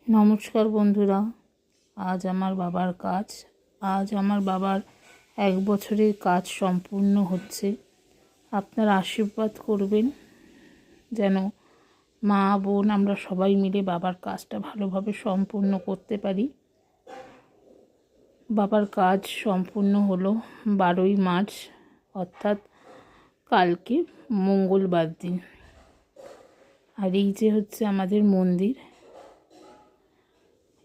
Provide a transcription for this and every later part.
নমস্কার বন্ধুরা, আজ আমার বাবার কাজ। আজ আমার বাবার 1 বছরের কাজ সম্পূর্ণ হচ্ছে। আপনারা আশীর্বাদ করবেন যেন মা বোন আমরা সবাই মিলে বাবার কাজটা ভালোভাবে সম্পূর্ণ করতে পারি। বাবার কাজ সম্পূর্ণ হলো 12ই মার্চ, অর্থাৎ কালকে মঙ্গলবার দিন। আর এই যে হচ্ছে আমাদের মন্দির।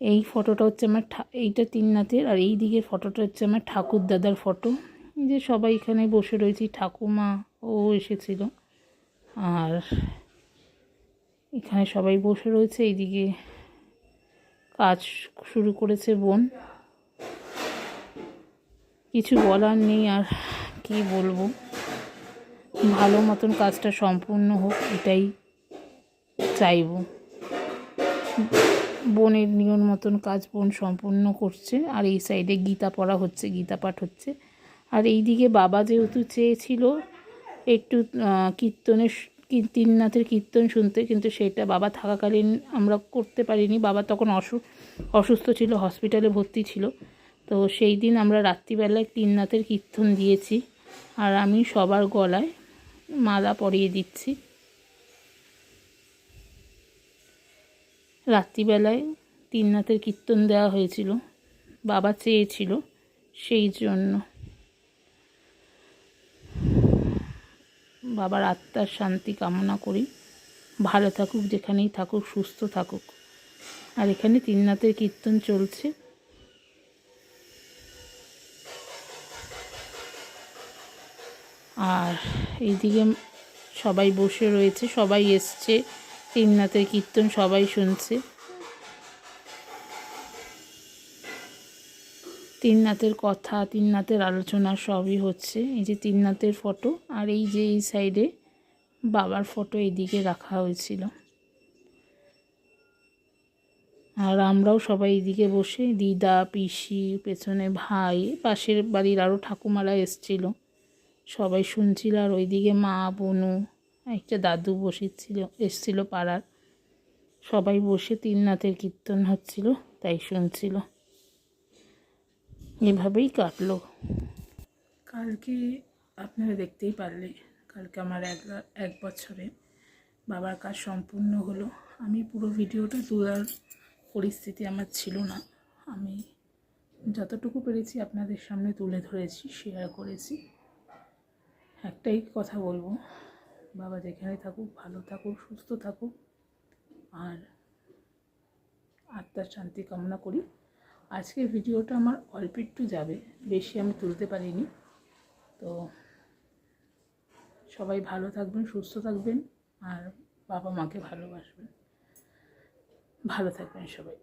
এই ফটোটা হচ্ছে আমার এইটা তিননাথের, আর এই দিকের ফটোটা হচ্ছে আমার ঠাকুর দাদার ফটো। এই যে সবাই এখানে বসে রয়েছি, ঠাকুমা ও এসেছিল, আর এখানে সবাই বসে রয়েছে। এইদিকে কাজ শুরু করেছে বোন। কিছু বলার নেই, আর কি বলবো, ভালো মতন কাজটা সম্পূর্ণ হোক এটাই চাইব। বোনের নিয়ম মতন কাজ বোন সম্পূর্ণ করছে, আর এই সাইডে গীতা পড়া হচ্ছে, গীতা পাঠ হচ্ছে। আর এই দিকে বাবা যেহেতু চেয়েছিল একটু কীর্তনের তিননাথের কীর্তন শুনতে, কিন্তু সেটা বাবা থাকাকালীন আমরা করতে পারিনি। বাবা তখন অসুস্থ ছিল, হসপিটালে ভর্তি ছিল। তো সেই দিন আমরা রাত্রিবেলায় তিননাথের কীর্তন দিয়েছি, আর আমি সবার গলায় মালা পরিয়ে দিচ্ছি। রাত্রিবেলায় তিননাথের কীর্তন দেওয়া হয়েছিল, বাবা চেয়েছিল, সেই জন্য। বাবার আত্মার শান্তি কামনা করি, ভালো থাকুক, যেখানেই থাকুক, সুস্থ থাকুক। আর এখানে তিননাথের কীর্তন চলছে। আর এইদিকে সবাই বসে রয়েছে, সবাই এসছে, তিননাথের কীর্তন সবাই শুনছে। তিননাথের কথা, তিননাথের আলোচনা সবই হচ্ছে। এই যে তিননাথের ফটো, আর এই যে এই সাইডে বাবার ফটো এইদিকে রাখা হয়েছিল। আর আমরাও সবাই এইদিকে বসে, দিদা, পিসি, পেছনে ভাই, পাশের বাড়ির আরও ঠাকুমারা এসছিল, সবাই শুনছিল। আর ওইদিকে মা, বোনু, একটা দাদু এসছিল পাড়ার। সবাই বসে তিননাথের কীর্তন হচ্ছিল, তাই শুনছিল। এভাবেই কাটলো। কালকে আপনারা দেখতেই পারলে, কালকে আমার এক বছরে বাবার কাজ সম্পূর্ণ হলো। আমি পুরো ভিডিওটা তোলার পরিস্থিতি আমার ছিল না। আমি যতটুকু পেরেছি আপনাদের সামনে তুলে ধরেছি, শেয়ার করেছি। একটাই কথা বলবো, বাবা যেখানে থাকুক, ভালো থাকুক, সুস্থ থাকুক, আর আত্মার শান্তি কামনা করি। আজকের ভিডিওটা আমার অল্প একটু যাবে, বেশি আমি তুলতে পারিনি। তো সবাই ভালো থাকবেন, সুস্থ থাকবেন, আর বাবা মাকে ভালোবাসবেন। ভালো থাকবেন সবাই।